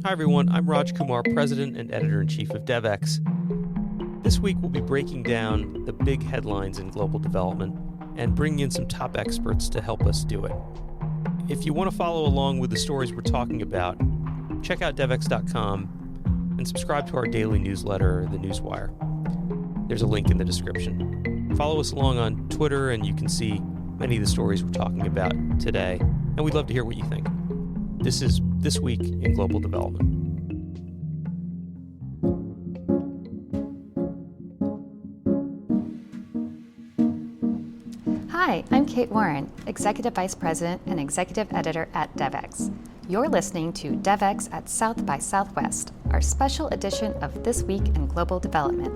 Hi everyone, I'm Raj Kumar, President and Editor-in-Chief of Devex. This week we'll be breaking down the big headlines in global development and bringing in some top experts to help us do it. If you want to follow along with the stories we're talking about, check out devex.com and subscribe to our daily newsletter, The Newswire. There's a link in the description. Follow us along on Twitter and you can see many of the stories we're talking about today, and we'd love to hear what you think. This is This Week in Global Development. Hi, I'm Kate Warren, Executive Vice President and Executive Editor at Devex. You're listening to Devex at South by Southwest, our special edition of This Week in Global Development.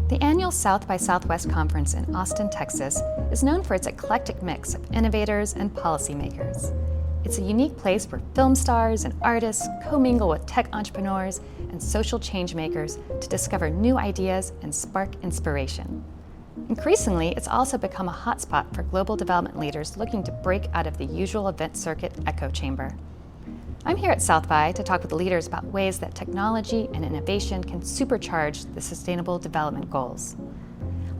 The annual South by Southwest conference in Austin, Texas, is known for its eclectic mix of innovators and policymakers. It's a unique place where film stars and artists commingle with tech entrepreneurs and social change makers to discover new ideas and spark inspiration. Increasingly, it's also become a hotspot for global development leaders looking to break out of the usual event circuit echo chamber. I'm here at South by to talk with leaders about ways that technology and innovation can supercharge the Sustainable Development Goals.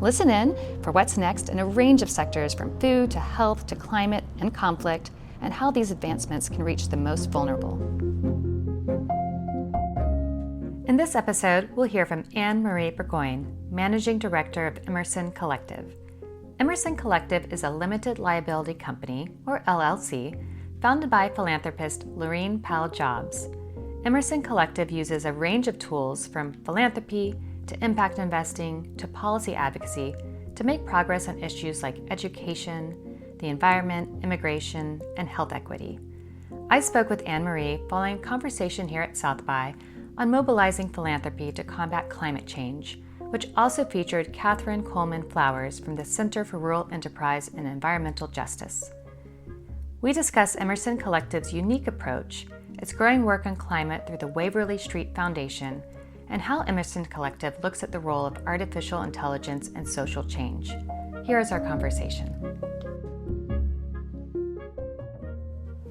Listen in for what's next in a range of sectors from food to health to climate and conflict, and how these advancements can reach the most vulnerable. In this episode, we'll hear from Anne Marie Burgoyne, Managing Director of Emerson Collective. Emerson Collective is a limited liability company, or LLC, founded by philanthropist Laurene Powell Jobs. Emerson Collective uses a range of tools from philanthropy to impact investing to policy advocacy to make progress on issues like education, the environment, immigration, and health equity. I spoke with Anne Marie following a conversation here at South by on mobilizing philanthropy to combat climate change, which also featured Catherine Coleman Flowers from the Center for Rural Enterprise and Environmental Justice. We discuss Emerson Collective's unique approach, its growing work on climate through the Waverley Street Foundation, and how Emerson Collective looks at the role of artificial intelligence and social change. Here is our conversation.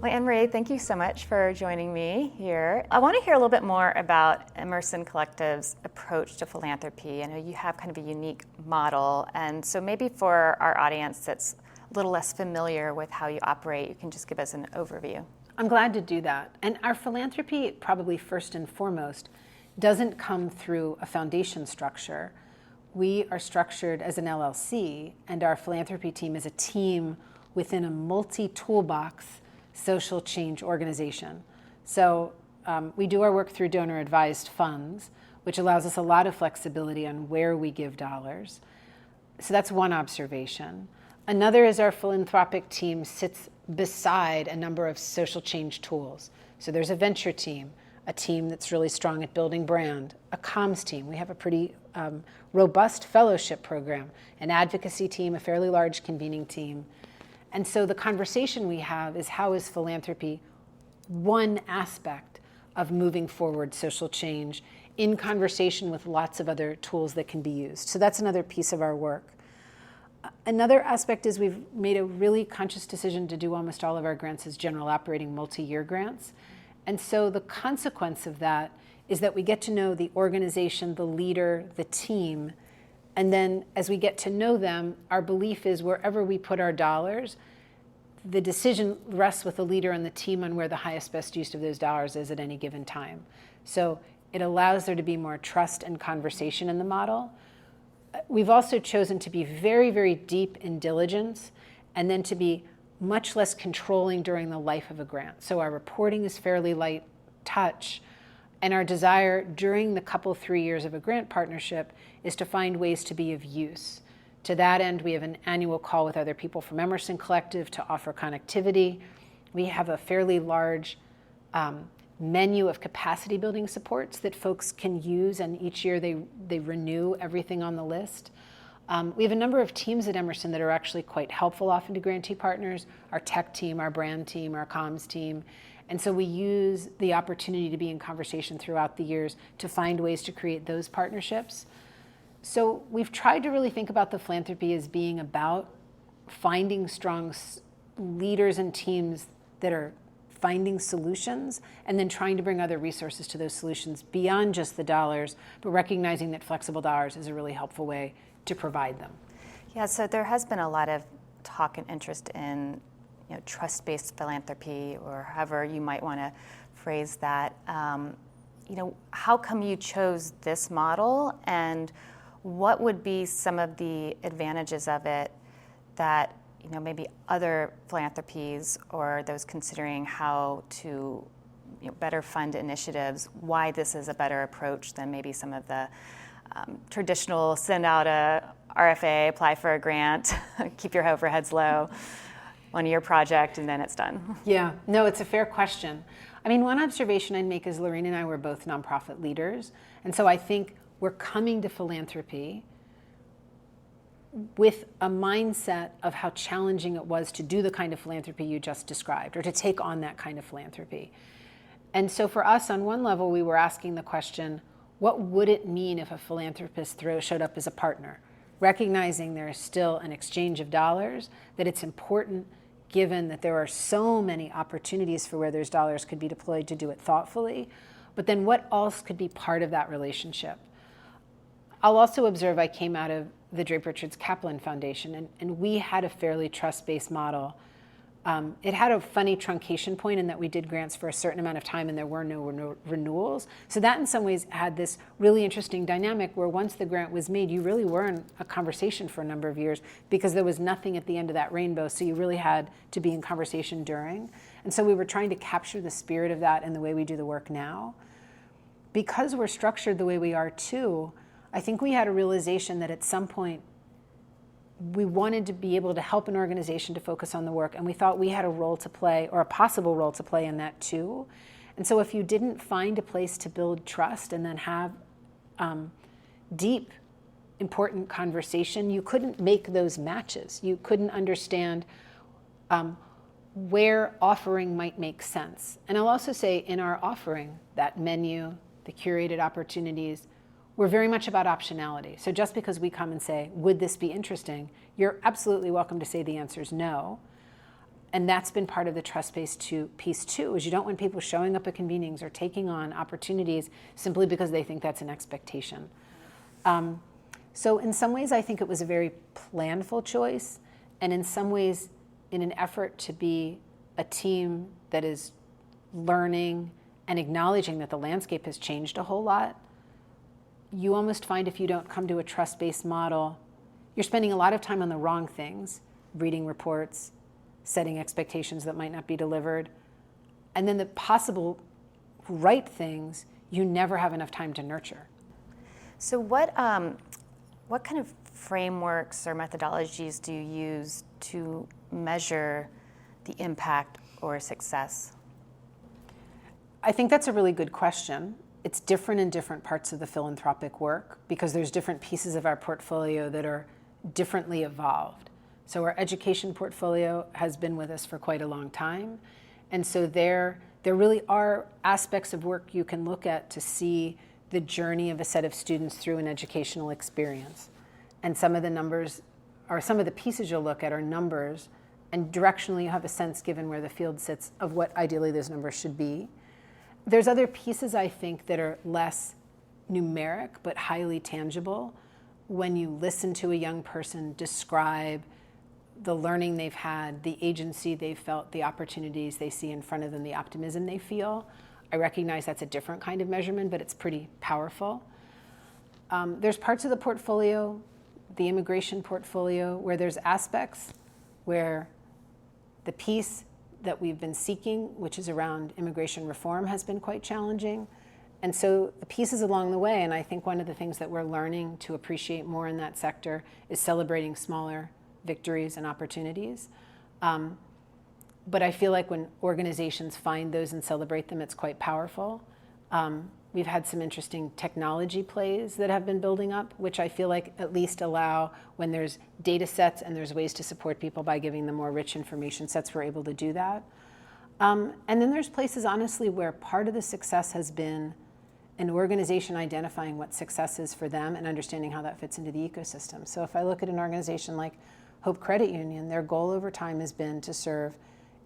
Well, Anne Marie, thank you so much for joining me here. I want to hear a little bit more about Emerson Collective's approach to philanthropy. I know you have kind of a unique model, and so maybe for our audience that's a little less familiar with how you operate, you can just give us an overview. I'm glad to do that. And our philanthropy, probably first and foremost, doesn't come through a foundation structure. We are structured as an LLC, and our philanthropy team is a team within a multi-toolbox social change organization. So we do our work through donor-advised funds, which allows us a lot of flexibility on where we give dollars. So that's one observation. Another is our philanthropic team sits beside a number of social change tools. So there's a venture team, a team that's really strong at building brand, a comms team. We have a pretty robust fellowship program, an advocacy team, a fairly large convening team. And so the conversation we have is, how is philanthropy one aspect of moving forward social change in conversation with lots of other tools that can be used? So that's another piece of our work. Another aspect is we've made a really conscious decision to do almost all of our grants as general operating multi-year grants. And so the consequence of that is that we get to know the organization, the leader, the team. And then as we get to know them, our belief is wherever we put our dollars, the decision rests with the leader and the team on where the highest best use of those dollars is at any given time. So it allows there to be more trust and conversation in the model. We've also chosen to be very, very deep in diligence and then to be much less controlling during the life of a grant. So our reporting is fairly light touch. And our desire during the couple 3 years of a grant partnership is to find ways to be of use. To that end, we have an annual call with other people from Emerson Collective to offer connectivity. We have a fairly large menu of capacity building supports that folks can use, and each year they renew everything on the list. We have a number of teams at Emerson that are actually quite helpful often to grantee partners, our tech team, our brand team, our comms team. And so we use the opportunity to be in conversation throughout the years to find ways to create those partnerships. So we've tried to really think about the philanthropy as being about finding strong leaders and teams that are finding solutions and then trying to bring other resources to those solutions beyond just the dollars, but recognizing that flexible dollars is a really helpful way to provide them. Yeah, so there has been a lot of talk and interest in trust-based philanthropy, or however you might want to phrase that. How come you chose this model, and what would be some of the advantages of it that maybe other philanthropies or those considering how to better fund initiatives, why this is a better approach than maybe some of the traditional send out a RFA, apply for a grant, keep your overheads low, 1 year project, and then it's done? Yeah, no, it's a fair question. I mean, one observation I'd make is Laurene and I were both nonprofit leaders, and so I think we're coming to philanthropy with a mindset of how challenging it was to do the kind of philanthropy you just described, or to take on that kind of philanthropy. And so for us, on one level, we were asking the question, what would it mean if a philanthropist showed up as a partner? Recognizing there is still an exchange of dollars, that it's important, given that there are so many opportunities for where those dollars could be deployed, to do it thoughtfully. But then what else could be part of that relationship? I'll also observe I came out of the Draper Richards Kaplan Foundation, and we had a fairly trust-based model. It had a funny truncation point in that we did grants for a certain amount of time and there were no renewals. So that in some ways had this really interesting dynamic where once the grant was made, you really were in a conversation for a number of years because there was nothing at the end of that rainbow, so you really had to be in conversation during. And so we were trying to capture the spirit of that in the way we do the work now. Because we're structured the way we are too, I think we had a realization that at some point we wanted to be able to help an organization to focus on the work, and we thought we had a role to play, or a possible role to play in that too. And so if you didn't find a place to build trust and then have deep, important conversation, you couldn't make those matches. You couldn't understand where offering might make sense. And I'll also say in our offering, that menu, the curated opportunities, we're very much about optionality. So just because we come and say, would this be interesting, you're absolutely welcome to say the answer is no. And that's been part of the trust-based piece too, is you don't want people showing up at convenings or taking on opportunities simply because they think that's an expectation. So in some ways, I think it was a very planful choice, and in some ways, in an effort to be a team that is learning and acknowledging that the landscape has changed a whole lot. You almost find if you don't come to a trust-based model, you're spending a lot of time on the wrong things, reading reports, setting expectations that might not be delivered, and then the possible right things you never have enough time to nurture. So what kind of frameworks or methodologies do you use to measure the impact or success? I think that's a really good question. It's different in different parts of the philanthropic work because there's different pieces of our portfolio that are differently evolved. So our education portfolio has been with us for quite a long time. And so there really are aspects of work you can look at to see the journey of a set of students through an educational experience. And some of the numbers, or some of the pieces you'll look at are numbers, and directionally you have a sense, given where the field sits, of what ideally those numbers should be. There's other pieces, I think, that are less numeric but highly tangible. When you listen to a young person describe the learning they've had, the agency they've felt, the opportunities they see in front of them, the optimism they feel, I recognize that's a different kind of measurement, but it's pretty powerful. There's parts of the portfolio, the immigration portfolio, where there's aspects where the piece that we've been seeking, which is around immigration reform, has been quite challenging. And so the pieces along the way, and I think one of the things that we're learning to appreciate more in that sector is celebrating smaller victories and opportunities. But I feel like when organizations find those and celebrate them, it's quite powerful. We've had some interesting technology plays that have been building up, which I feel like at least allow, when there's data sets and there's ways to support people by giving them more rich information sets, we're able to do that. And then there's places, honestly, where part of the success has been an organization identifying what success is for them and understanding how that fits into the ecosystem. So if I look at an organization like Hope Credit Union, their goal over time has been to serve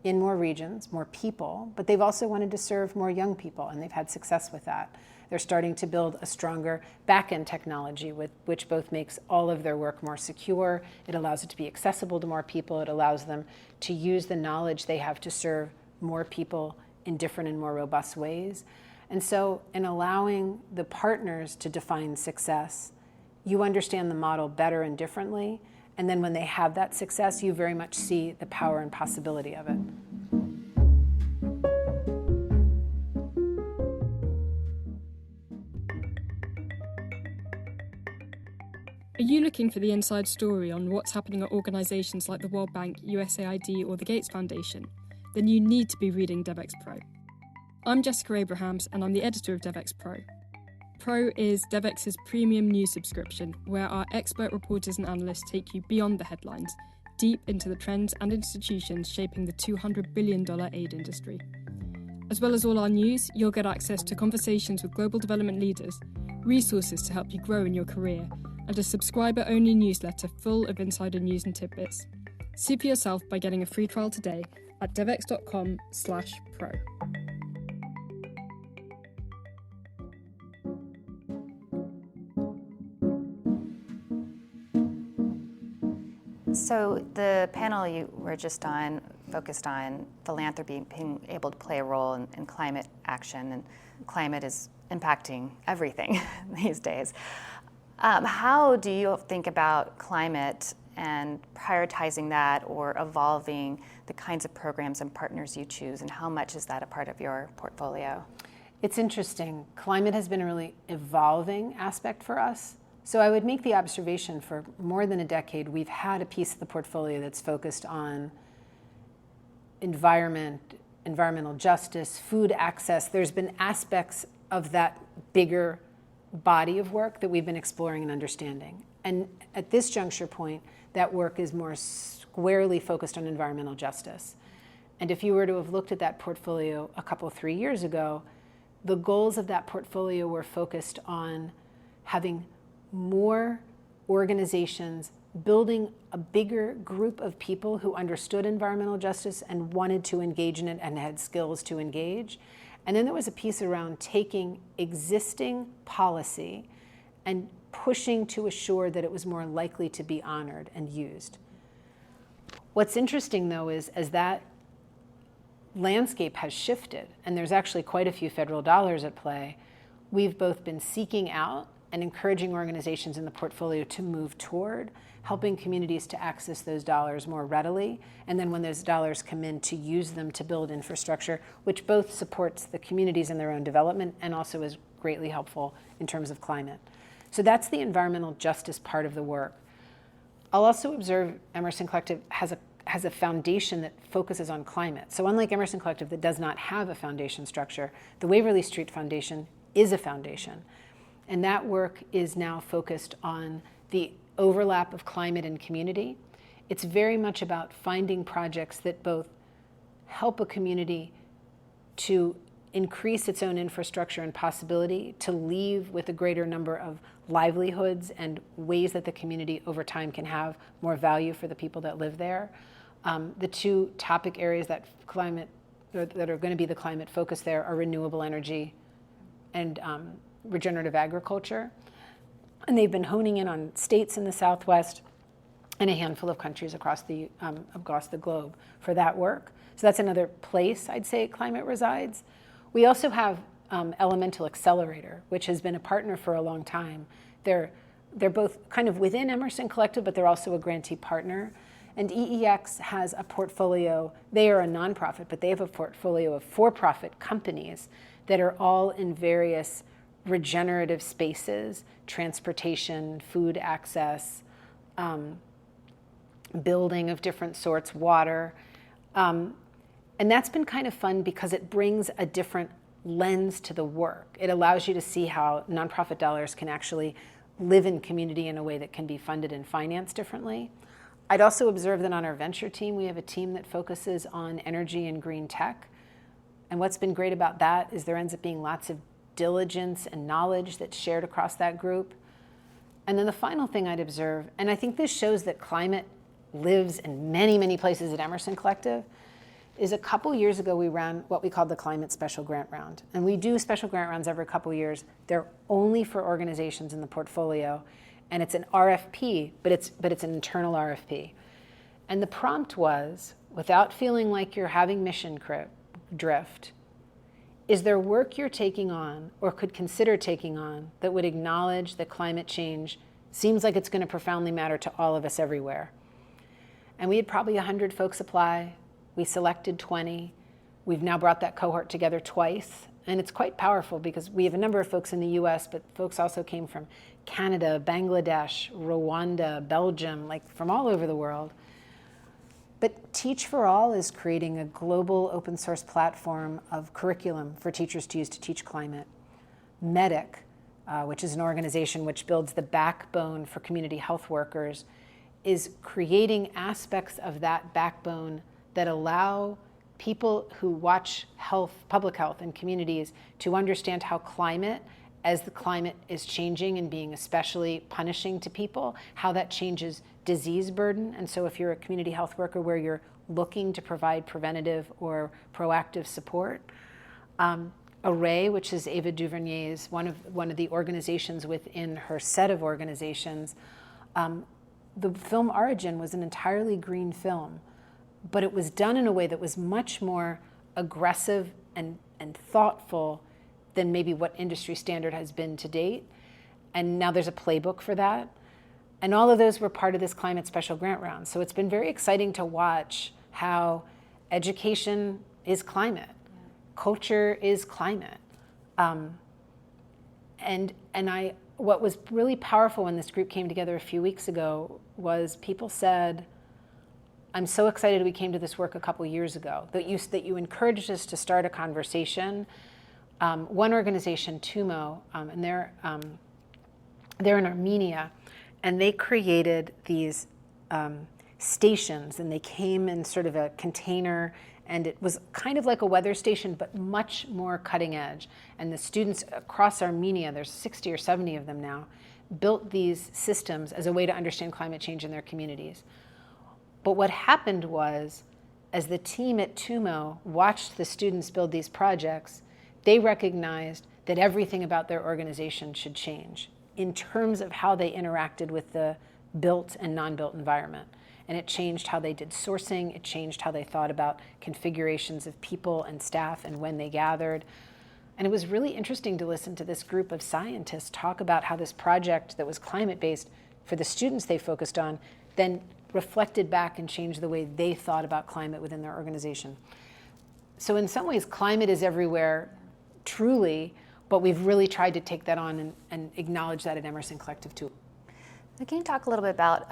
in more regions, more people, but they've also wanted to serve more young people, and they've had success with that. They're starting to build a stronger back-end technology, which both makes all of their work more secure. It allows it to be accessible to more people. It allows them to use the knowledge they have to serve more people in different and more robust ways. And so in allowing the partners to define success, you understand the model better and differently. And then when they have that success, you very much see the power and possibility of it. Are you looking for the inside story on what's happening at organisations like the World Bank, USAID or the Gates Foundation? Then you need to be reading Devex Pro. I'm Jessica Abrahams and I'm the editor of Devex Pro. Pro is Devex's premium news subscription, where our expert reporters and analysts take you beyond the headlines, deep into the trends and institutions shaping the $200 billion aid industry. As well as all our news, you'll get access to conversations with global development leaders, resources to help you grow in your career, and a subscriber-only newsletter full of insider news and tidbits. See for yourself by getting a free trial today at devex.com/pro. So the panel you were just on focused on philanthropy being able to play a role in climate action, and climate is impacting everything these days. How do you think about climate and prioritizing that or evolving the kinds of programs and partners you choose, and how much is that a part of your portfolio? It's interesting. Climate has been a really evolving aspect for us. So I would make the observation for more than a decade, we've had a piece of the portfolio that's focused on environmental justice, food access. There's been aspects of that bigger body of work that we've been exploring and understanding. And at this juncture point, that work is more squarely focused on environmental justice. And if you were to have looked at that portfolio 3 years ago, the goals of that portfolio were focused on having more organizations building a bigger group of people who understood environmental justice and wanted to engage in it and had skills to engage. And then there was a piece around taking existing policy and pushing to assure that it was more likely to be honored and used. What's interesting, though, is as that landscape has shifted, and there's actually quite a few federal dollars at play, we've both been seeking out and encouraging organizations in the portfolio to move toward helping communities to access those dollars more readily, and then when those dollars come in, to use them to build infrastructure, which both supports the communities in their own development and also is greatly helpful in terms of climate. So that's the environmental justice part of the work. I'll also observe Emerson Collective has a foundation that focuses on climate. So unlike Emerson Collective that does not have a foundation structure, the Waverley Street Foundation is a foundation. And that work is now focused on the overlap of climate and community. It's very much about finding projects that both help a community to increase its own infrastructure and possibility to leave with a greater number of livelihoods and ways that the community over time can have more value for the people that live there. The two topic areas that are going to be the climate focus there are renewable energy and regenerative agriculture. And they've been honing in on states in the Southwest and a handful of countries across the globe for that work. So that's another place I'd say climate resides. We also have Elemental Accelerator, which has been a partner for a long time. They're both kind of within Emerson Collective, but they're also a grantee partner. And EEX has a portfolio. They are a nonprofit, but they have a portfolio of for-profit companies that are all in various regenerative spaces, transportation, food access, building of different sorts, water. And that's been kind of fun because it brings a different lens to the work. It allows you to see how nonprofit dollars can actually live in community in a way that can be funded and financed differently. I'd also observe that on our venture team, we have a team that focuses on energy and green tech. And what's been great about that is there ends up being lots of diligence and knowledge that's shared across that group. And then the final thing I'd observe, and I think this shows that climate lives in many, many places at Emerson Collective, is a couple years ago we ran what we called the Climate Special Grant Round. And we do special grant rounds every couple years. They're only for organizations in the portfolio. And it's an RFP, but it's an internal RFP. And the prompt was, without feeling like you're having mission drift, is there work you're taking on or could consider taking on that would acknowledge that climate change seems like it's going to profoundly matter to all of us everywhere? And we had probably 100 folks apply. We selected 20. We've now brought that cohort together twice. And it's quite powerful because we have a number of folks in the US, but folks also came from Canada, Bangladesh, Rwanda, Belgium, like from all over the world. But Teach for All is creating a global open source platform of curriculum for teachers to use to teach climate. MEDIC, which is an organization which builds the backbone for community health workers, is creating aspects of that backbone that allow people who watch health, public health in communities to understand how climate, as the climate is changing and being especially punishing to people, how that changes disease burden. And so if you're a community health worker where you're looking to provide preventative or proactive support, Array, which is Ava DuVernay's one of the organizations within her set of organizations, the film Origin was an entirely green film, but it was done in a way that was much more aggressive and thoughtful than maybe what industry standard has been to date. And now there's a playbook for that. And all of those were part of this Climate Special Grant Round. So it's been very exciting to watch how education is climate, culture is climate. What was really powerful when this group came together a few weeks ago was people said, I'm so excited we came to this work a couple years ago, that you encouraged us to start a conversation. One organization, TUMO, and they're in Armenia, and they created these stations, and they came in sort of a container, and it was kind of like a weather station, but much more cutting edge. And the students across Armenia, there's 60 or 70 of them now, built these systems as a way to understand climate change in their communities. But what happened was, as the team at TUMO watched the students build these projects, they recognized that everything about their organization should change in terms of how they interacted with the built and non-built environment. And it changed how they did sourcing, it changed how they thought about configurations of people and staff and when they gathered. And it was really interesting to listen to this group of scientists talk about how this project that was climate-based for the students they focused on then reflected back and changed the way they thought about climate within their organization. So in some ways, climate is everywhere, truly, but we've really tried to take that on and acknowledge that at Emerson Collective too. Now, can you talk a little bit about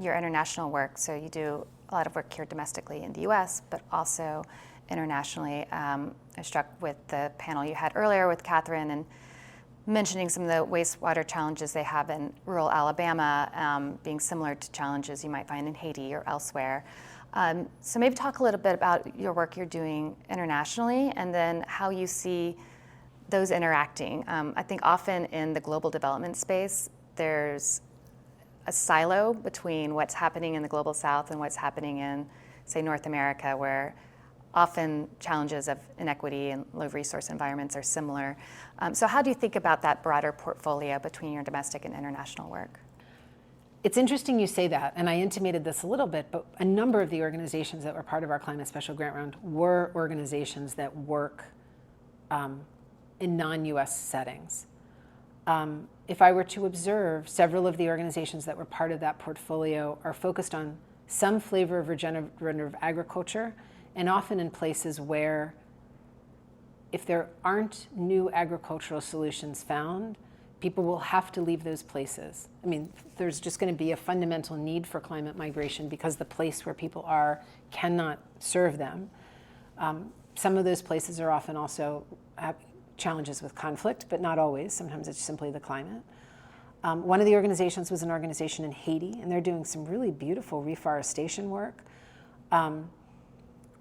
your international work? So you do a lot of work here domestically in the US, but also internationally. I was struck with the panel you had earlier with Catherine and mentioning some of the wastewater challenges they have in rural Alabama, being similar to challenges you might find in Haiti or elsewhere. So maybe talk a little bit about your work you're doing internationally and then how you see those interacting. I think often in the global development space, there's a silo between what's happening in the global south and what's happening in, say, North America, where often challenges of inequity and low resource environments are similar. So how do you think about that broader portfolio between your domestic and international work? It's interesting you say that, and I intimated this a little bit, but a number of the organizations that were part of our Climate Special Grant Round were organizations that work in non-US settings. If I were to observe, several of the organizations that were part of that portfolio are focused on some flavor of regenerative agriculture, and often in places where if there aren't new agricultural solutions found, people will have to leave those places. I mean, there's just going to be a fundamental need for climate migration because the place where people are cannot serve them. Some of those places are often also have challenges with conflict, but not always. Sometimes it's simply the climate. One of the organizations was an organization in Haiti, and they're doing some really beautiful reforestation work,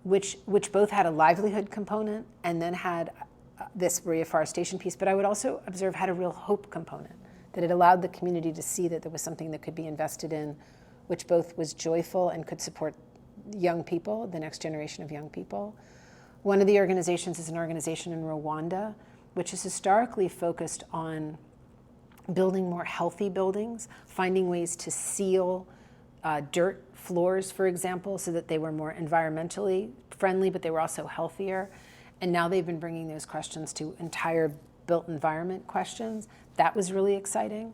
which both had a livelihood component and then had this reforestation piece, but I would also observe had a real hope component, that it allowed the community to see that there was something that could be invested in, which both was joyful and could support young people, the next generation of young people. One of the organizations is an organization in Rwanda, which is historically focused on building more healthy buildings, finding ways to seal dirt floors, for example, so that they were more environmentally friendly, but they were also healthier. And now they've been bringing those questions to entire built environment questions. That was really exciting.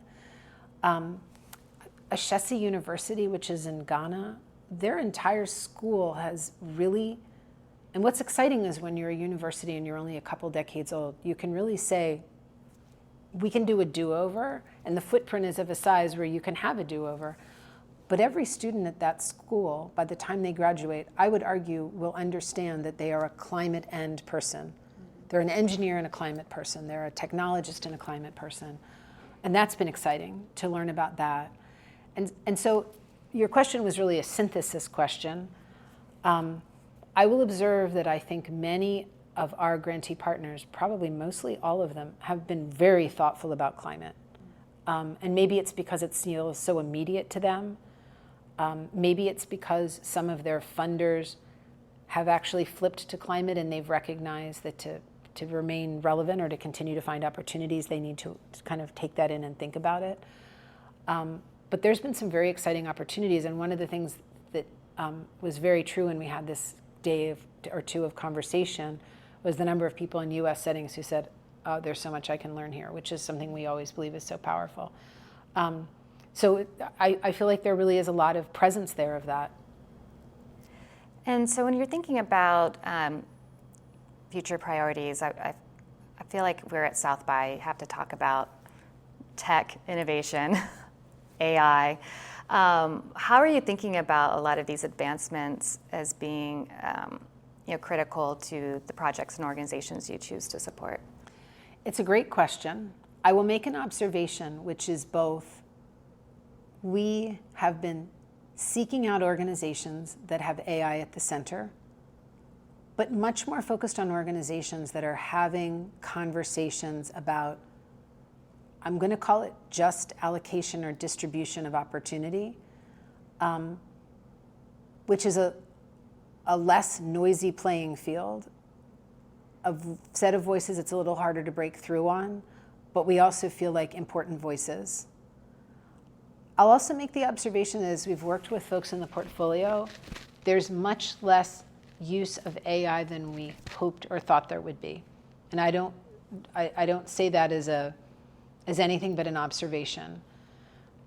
Ashesi University, which is in Ghana, their entire school has really, and what's exciting is when you're a university and you're only a couple decades old, you can really say, we can do a do-over, and the footprint is of a size where you can have a do-over. But every student at that school, by the time they graduate, I would argue will understand that they are a climate end person. They're an engineer and a climate person. They're a technologist and a climate person. And that's been exciting to learn about that. And so your question was really a synthesis question. I will observe that I think many of our grantee partners, probably mostly all of them, have been very thoughtful about climate. And maybe it's because it feels so immediate to them. Maybe it's because some of their funders have actually flipped to climate and they've recognized that to remain relevant or to continue to find opportunities, they need to kind of take that in and think about it. But there's been some very exciting opportunities, and one of the things that was very true when we had this day or two of conversation was the number of people in U.S. settings who said, oh, there's so much I can learn here, which is something we always believe is so powerful. So I feel like there really is a lot of presence there of that. And so when you're thinking about future priorities, I feel like we're at South by, have to talk about tech innovation, AI. How are you thinking about a lot of these advancements as being critical to the projects and organizations you choose to support? It's a great question. I will make an observation, which is both we have been seeking out organizations that have AI at the center, but much more focused on organizations that are having conversations about, I'm going to call it just allocation or distribution of opportunity, which is a less noisy playing field, a set of voices it's a little harder to break through on, but we also feel like important voices. I'll also make the observation as we've worked with folks in the portfolio, there's much less use of AI than we hoped or thought there would be. And I don't say that as anything but an observation.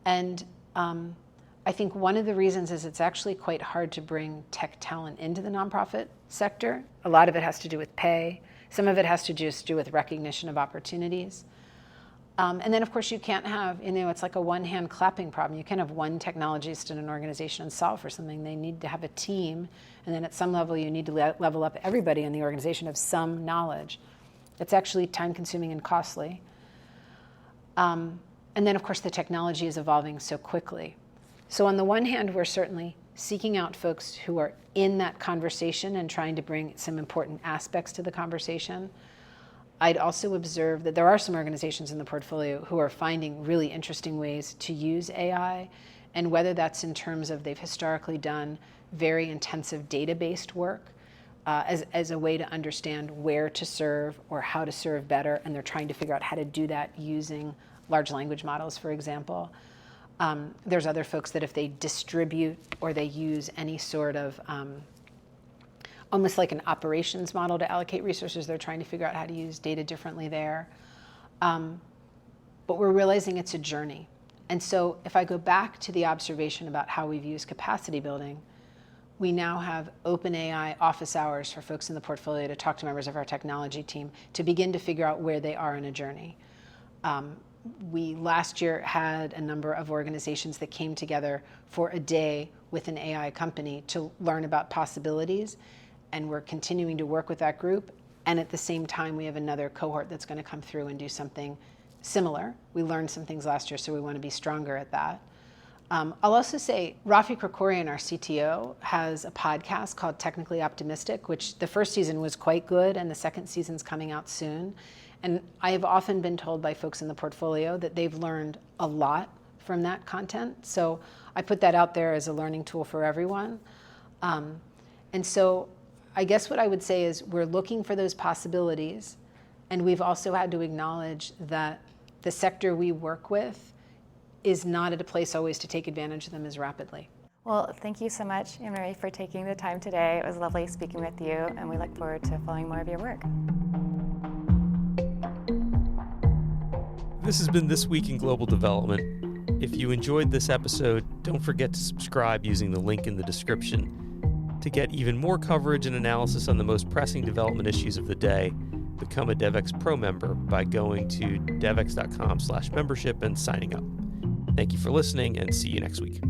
And I think one of the reasons is it's actually quite hard to bring tech talent into the nonprofit sector. A lot of it has to do with pay. Some of it has to just do with recognition of opportunities. And then, of course, you can't have, it's like a one-hand clapping problem. You can't have one technologist in an organization and solve for something. They need to have a team. And then at some level, you need to level up everybody in the organization of some knowledge. It's actually time-consuming and costly. And then, of course, the technology is evolving so quickly. So on the one hand, we're certainly seeking out folks who are in that conversation and trying to bring some important aspects to the conversation. I'd also observe that there are some organizations in the portfolio who are finding really interesting ways to use AI, and whether that's in terms of they've historically done very intensive data-based work as a way to understand where to serve or how to serve better, and they're trying to figure out how to do that using large language models, for example. There's other folks that if they distribute or they use any sort of almost like an operations model to allocate resources, they're trying to figure out how to use data differently there. But we're realizing it's a journey. And so if I go back to the observation about how we've used capacity building, we now have open AI office hours for folks in the portfolio to talk to members of our technology team to begin to figure out where they are in a journey. We last year had a number of organizations that came together for a day with an AI company to learn about possibilities, and we're continuing to work with that group. And at the same time, we have another cohort that's going to come through and do something similar. We learned some things last year, so we want to be stronger at that. I'll also say Rafi Krikorian, our CTO, has a podcast called Technically Optimistic, which the first season was quite good, and the second season's coming out soon. And I have often been told by folks in the portfolio that they've learned a lot from that content. So I put that out there as a learning tool for everyone. And so I guess what I would say is we're looking for those possibilities, and we've also had to acknowledge that the sector we work with is not at a place always to take advantage of them as rapidly. Well, thank you so much, Anne Marie, for taking the time today. It was lovely speaking with you, and we look forward to following more of your work. This has been This Week in Global Development. If you enjoyed this episode, don't forget to subscribe using the link in the description. To get even more coverage and analysis on the most pressing development issues of the day, become a Devex Pro member by going to devex.com/membership and signing up. Thank you for listening, and see you next week.